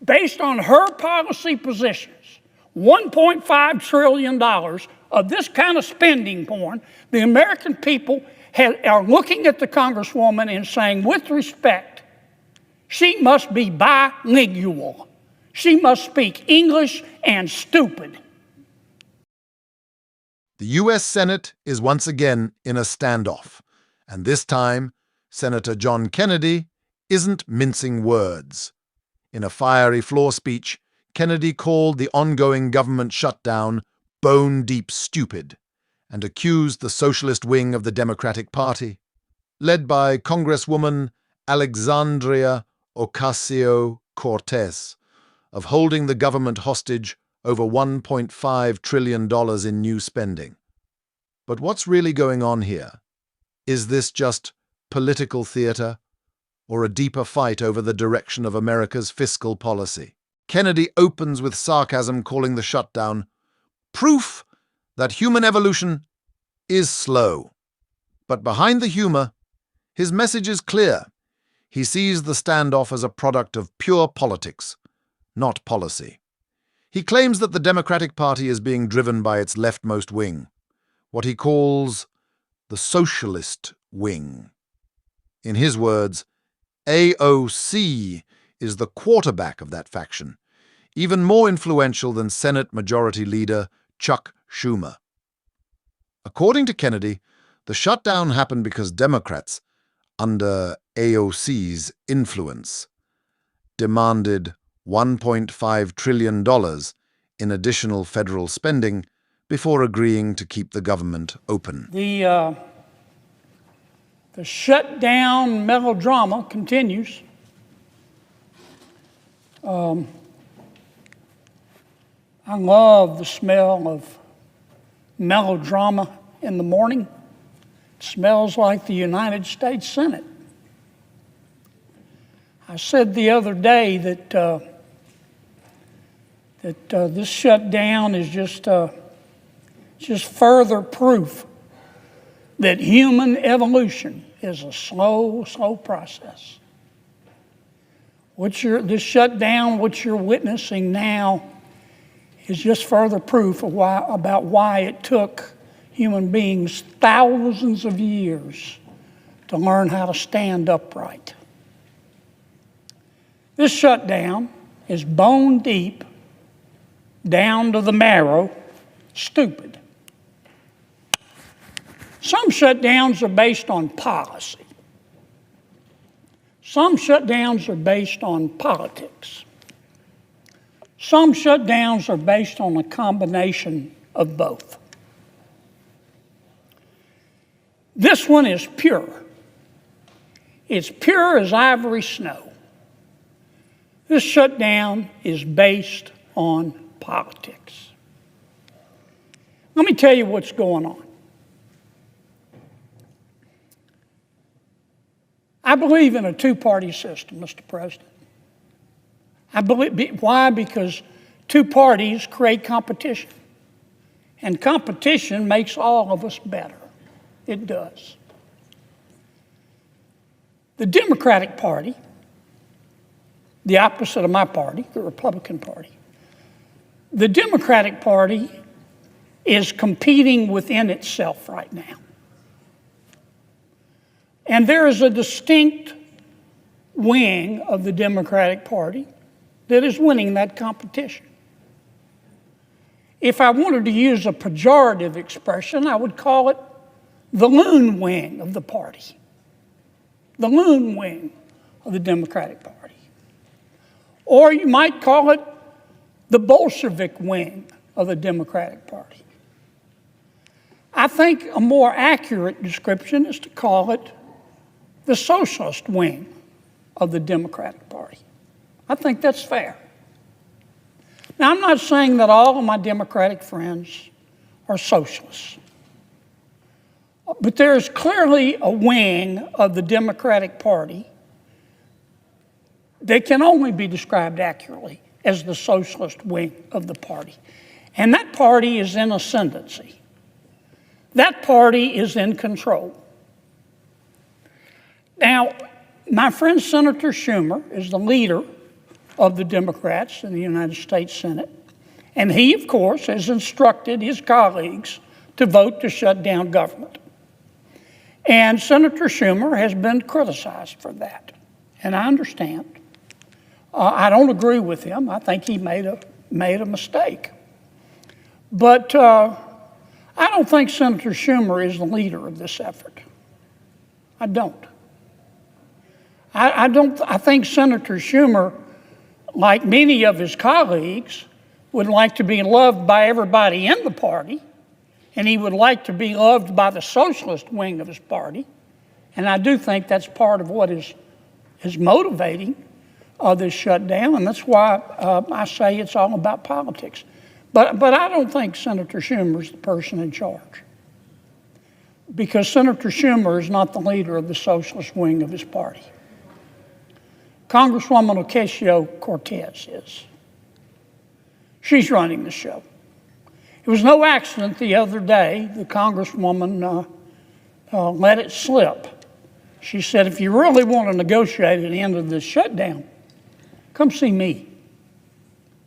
based on her policy positions, $1.5 trillion of this kind of spending porn, the American people are looking at the Congresswoman and saying, with respect, she must be bilingual. She must speak English and stupid. The U.S. Senate is once again in a standoff, and this time, Senator John Kennedy isn't mincing words. In a fiery floor speech, Kennedy called the ongoing government shutdown bone-deep stupid and accused the socialist wing of the Democratic Party, led by Congresswoman Alexandria Ocasio-Cortez, of holding the government hostage over $1.5 trillion in new spending. But what's really going on here? Is this just political theater or a deeper fight over the direction of America's fiscal policy? Kennedy opens with sarcasm, calling the shutdown proof that human evolution is slow. But behind the humor, his message is clear. He sees the standoff as a product of pure politics, not policy. He claims that the Democratic Party is being driven by its leftmost wing, what he calls the socialist wing. In his words, AOC is the quarterback of that faction, even more influential than Senate Majority Leader Chuck Schumer. According to Kennedy, the shutdown happened because Democrats, under AOC's influence, demanded $1.5 trillion in additional federal spending before agreeing to keep the government open. The shutdown melodrama continues. I love the smell of melodrama in the morning. It smells like the United States Senate. I said the other day that this shutdown is just further proof that human evolution is a slow process. This shutdown, what you're witnessing now, is just further proof of why it took human beings thousands of years to learn how to stand upright. This shutdown is bone deep, down to the marrow, stupid. Some shutdowns are based on policy. Some shutdowns are based on politics. Some shutdowns are based on a combination of both. This one is pure. It's pure as ivory snow. This shutdown is based on politics. Let me tell you what's going on. I believe in a two-party system, Mr. President. Why? Because two parties create competition. And competition makes all of us better. It does. The Democratic Party, the opposite of my party, the Republican Party, the Democratic Party is competing within itself right now. And there is a distinct wing of the Democratic Party that is winning that competition. If I wanted to use a pejorative expression, I would call it the loon wing of the party. The loon wing of the Democratic Party. Or you might call it the Bolshevik wing of the Democratic Party. I think a more accurate description is to call it the socialist wing of the Democratic Party. I think that's fair. Now, I'm not saying that all of my Democratic friends are socialists. But there is clearly a wing of the Democratic Party that can only be described accurately as the socialist wing of the party. And that party is in ascendancy. That party is in control. Now, my friend Senator Schumer is the leader of the Democrats in the United States Senate. And he, of course, has instructed his colleagues to vote to shut down government. And Senator Schumer has been criticized for that. And I understand. I don't agree with him. I think he made a mistake. But I don't think Senator Schumer is the leader of this effort. I don't. I think Senator Schumer, like many of his colleagues, would like to be loved by everybody in the party, and he would like to be loved by the socialist wing of his party. And I do think that's part of what is motivating this shutdown, and that's why I say it's all about politics. But I don't think Senator Schumer is the person in charge, because Senator Schumer is not the leader of the socialist wing of his party. Congresswoman Ocasio-Cortez is. She's running the show. It was no accident the other day the Congresswoman let it slip. She said, if you really want to negotiate an end of this shutdown, come see me.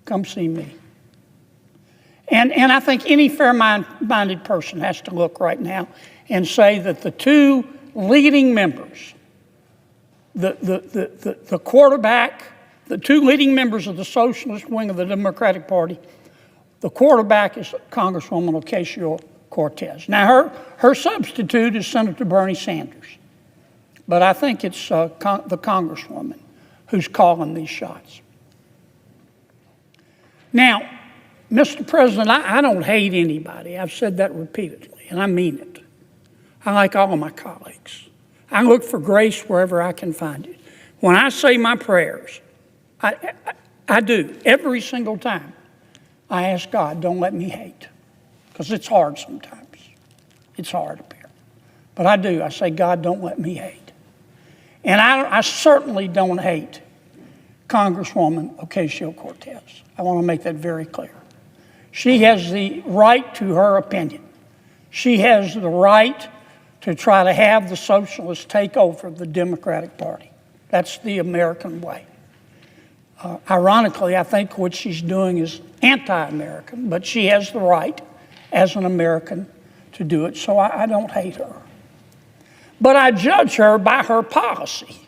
Come see me. And I think any fair-minded person has to look right now and say that the two leading members, the quarterback, the two leading members of the socialist wing of the Democratic Party, the quarterback is Congresswoman Ocasio-Cortez. Now, her substitute is Senator Bernie Sanders. But I think it's the Congresswoman who's calling these shots. Now, Mr. President, I don't hate anybody. I've said that repeatedly, and I mean it. I like all of my colleagues. I look for grace wherever I can find it. When I say my prayers, I do. Every single time, I ask God, don't let me hate, because it's hard sometimes. It's hard up here. But I do. I say, God, don't let me hate. And I certainly don't hate Congresswoman Ocasio-Cortez. I want to make that very clear. She has the right to her opinion. She has the right to try to have the socialists take over the Democratic Party. That's the American way. Ironically, I think what she's doing is anti-American, but she has the right as an American to do it, so I don't hate her. But I judge her by her policy.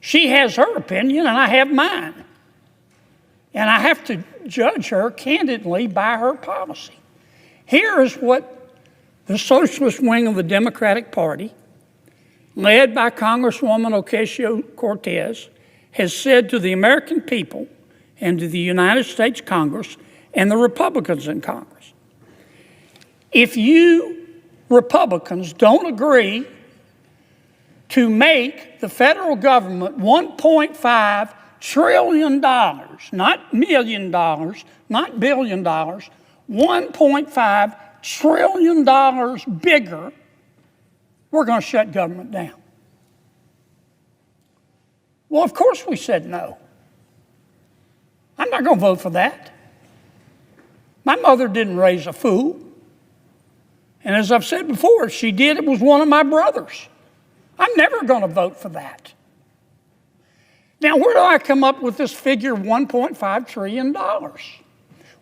She has her opinion and I have mine. And I have to judge her candidly by her policy. Here is what the socialist wing of the Democratic Party, led by Congresswoman Ocasio-Cortez, has said to the American people and to the United States Congress and the Republicans in Congress. If you Republicans don't agree to make the federal government $1.5 trillion, not $1 million, not $1 billion, $1.5 trillion bigger, we're going to shut government down. Well, of course we said no. I'm not going to vote for that. My mother didn't raise a fool. And as I've said before, if she did, it was one of my brothers. I'm never going to vote for that. Now, where do I come up with this figure of $1.5 trillion?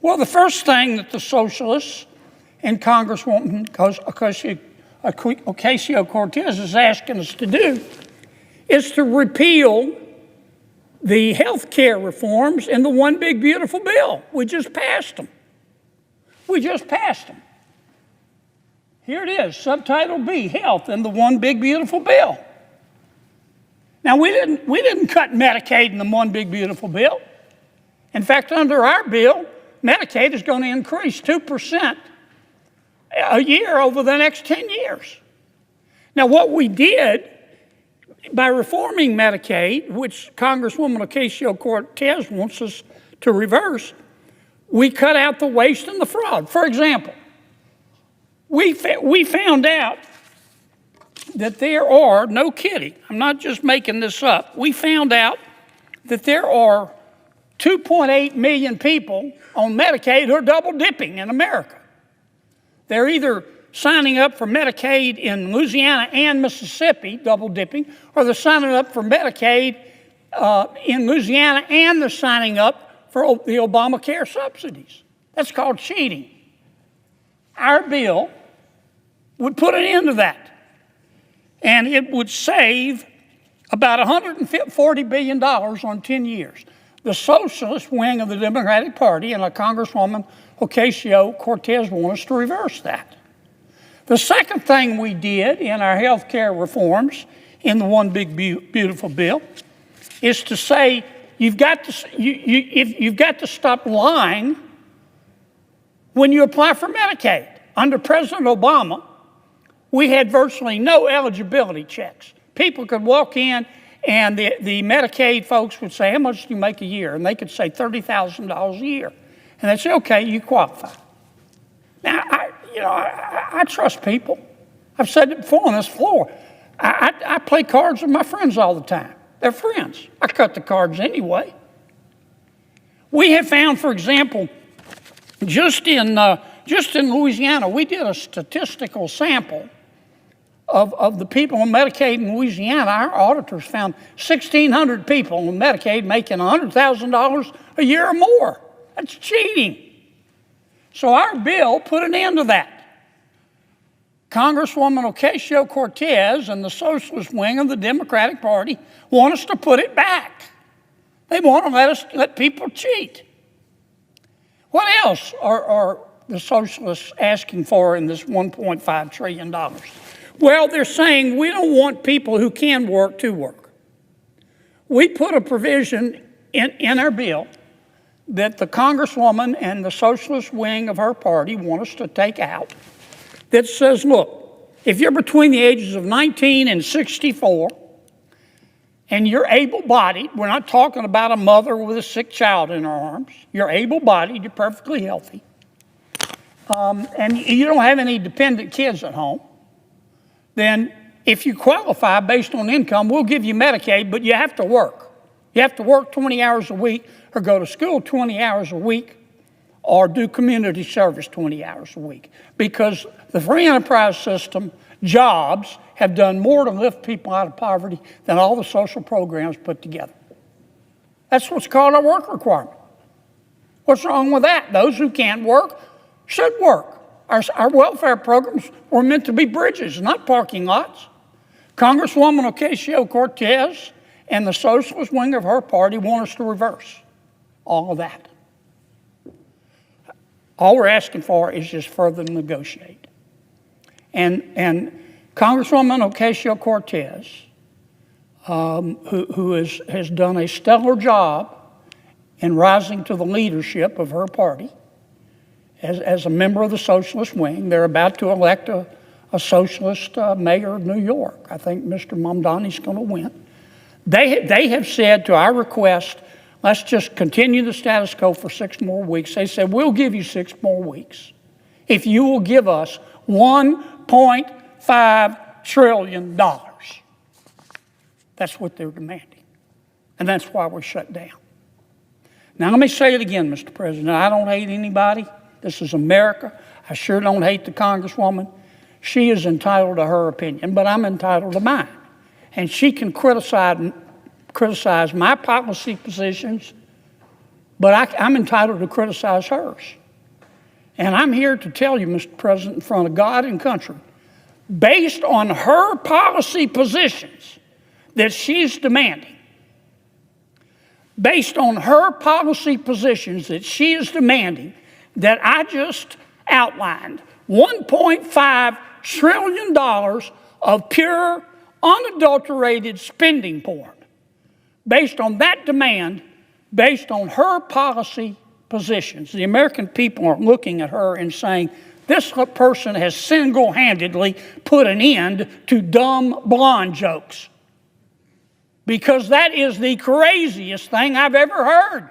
Well, the first thing that the socialists and Congresswoman Ocasio-Cortez is asking us to do is to repeal the health care reforms in the One Big Beautiful Bill. We just passed them. We just passed them. Here it is, Subtitle B, Health in the One Big Beautiful Bill. Now, we didn't cut Medicaid in the One Big Beautiful Bill. In fact, under our bill, Medicaid is going to increase 2% a year over the next 10 years. Now, what we did by reforming Medicaid, which Congresswoman Ocasio-Cortez wants us to reverse, we cut out the waste and the fraud. For example, we found out that there are, no kidding, I'm not just making this up, we found out that there are 2.8 million people on Medicaid who are double dipping in America. They're either signing up for Medicaid in Louisiana and Mississippi, double dipping, or they're signing up for Medicaid in Louisiana, and they're signing up for the Obamacare subsidies. That's called cheating. Our bill would put an end to that, and it would save about $140 billion on 10 years. The socialist wing of the Democratic Party and Congresswoman Ocasio-Cortez want us to reverse that. The second thing we did in our health care reforms in the One Big Beautiful Bill is to say you've got to stop lying when you apply for Medicaid. Under President Obama, we had virtually no eligibility checks. People could walk in and the Medicaid folks would say, how much do you make a year? And they could say $30,000 a year. And they'd say, okay, you qualify. Now, I trust people. I've said it before on this floor. I play cards with my friends all the time. They're friends. I cut the cards anyway. We have found, for example, just in Louisiana, we did a statistical sample of the people on Medicaid in Louisiana. Our auditors found 1,600 people on Medicaid making $100,000 a year or more. That's cheating. So our bill put an end to that. Congresswoman Ocasio-Cortez and the socialist wing of the Democratic Party want us to put it back. They want to let people cheat. What else are the socialists asking for in this $1.5 trillion? Well, they're saying we don't want people who can work to work. We put a provision in our bill that the Congresswoman and the socialist wing of her party want us to take out that says, look, if you're between the ages of 19 and 64 and you're able-bodied, we're not talking about a mother with a sick child in her arms, you're able-bodied, you're perfectly healthy, and you don't have any dependent kids at home, then if you qualify based on income, we'll give you Medicaid, but you have to work. You have to work 20 hours a week or go to school 20 hours a week or do community service 20 hours a week. Because the free enterprise system, jobs, have done more to lift people out of poverty than all the social programs put together. That's what's called a work requirement. What's wrong with that? Those who can't work should work. Our welfare programs were meant to be bridges, not parking lots. Congresswoman Ocasio-Cortez and the socialist wing of her party want us to reverse all of that. All we're asking for is just further negotiate. And Congresswoman Ocasio-Cortez, who has done a stellar job in rising to the leadership of her party as a member of the socialist wing, they're about to elect a socialist mayor of New York. I think Mr. Mamdani's going to win. They have said to our request, let's just continue the status quo for 6 more weeks. They said, we'll give you 6 more weeks if you will give us $1.5 trillion. That's what they're demanding. And that's why we're shut down. Now, let me say it again, Mr. President. I don't hate anybody. This is America. I sure don't hate the Congresswoman. She is entitled to her opinion, but I'm entitled to mine. And she can criticize my policy positions, but I'm entitled to criticize hers. And I'm here to tell you, Mr. President, in front of God and country, based on her policy positions that she's demanding, based on her policy positions that she is demanding, that I just outlined, $1.5 trillion of pure, unadulterated spending porn. Based on that demand, based on her policy positions, the American people are looking at her and saying, this person has single-handedly put an end to dumb blonde jokes. Because that is the craziest thing I've ever heard.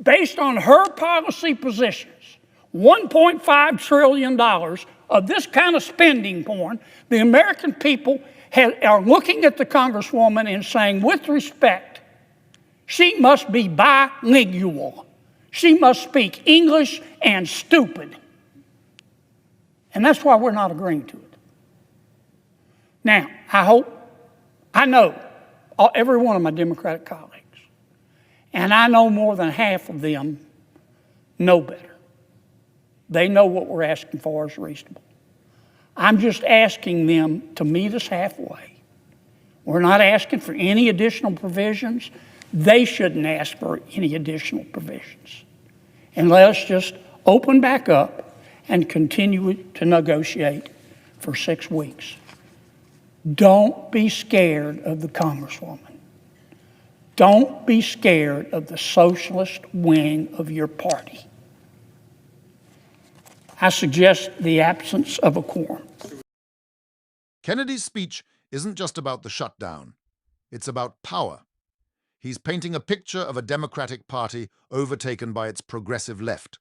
Based on her policy positions, $1.5 trillion of this kind of spending porn, the American people are looking at the Congresswoman and saying, with respect, she must be bilingual. She must speak English and stupid. And that's why we're not agreeing to it. Now, I know every one of my Democratic colleagues. And I know more than half of them know better. They know what we're asking for is reasonable. I'm just asking them to meet us halfway. We're not asking for any additional provisions. They shouldn't ask for any additional provisions. And let us just open back up and continue to negotiate for 6 weeks. Don't be scared of the Congresswoman. Don't be scared of the socialist wing of your party. I suggest the absence of a quorum. Kennedy's speech isn't just about the shutdown. It's about power. He's painting a picture of a Democratic Party overtaken by its progressive left,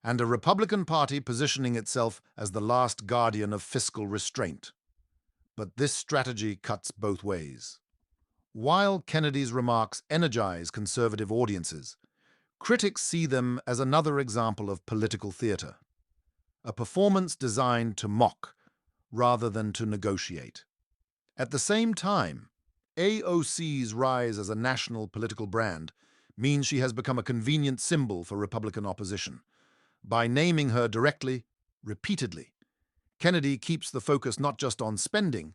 and a Republican Party positioning itself as the last guardian of fiscal restraint. But this strategy cuts both ways. While Kennedy's remarks energize conservative audiences, critics see them as another example of political theater, a performance designed to mock rather than to negotiate. At the same time, AOC's rise as a national political brand means she has become a convenient symbol for Republican opposition. By naming her directly, repeatedly, Kennedy keeps the focus not just on spending,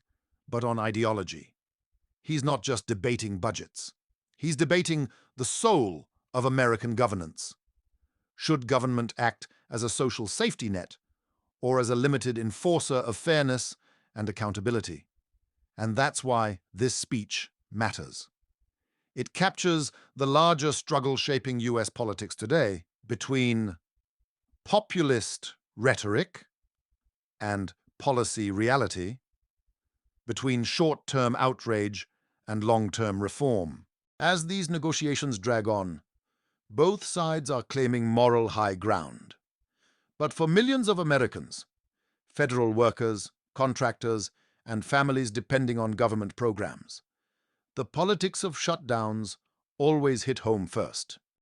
but on ideology. He's not just debating budgets. He's debating the soul of American governance. Should government act as a social safety net or as a limited enforcer of fairness and accountability? And that's why this speech matters. It captures the larger struggle shaping U.S. politics today between populist rhetoric and policy reality, between short-term outrage and long-term reform. As these negotiations drag on, both sides are claiming moral high ground. But for millions of Americans, federal workers, contractors, and families depending on government programs, the politics of shutdowns always hit home first.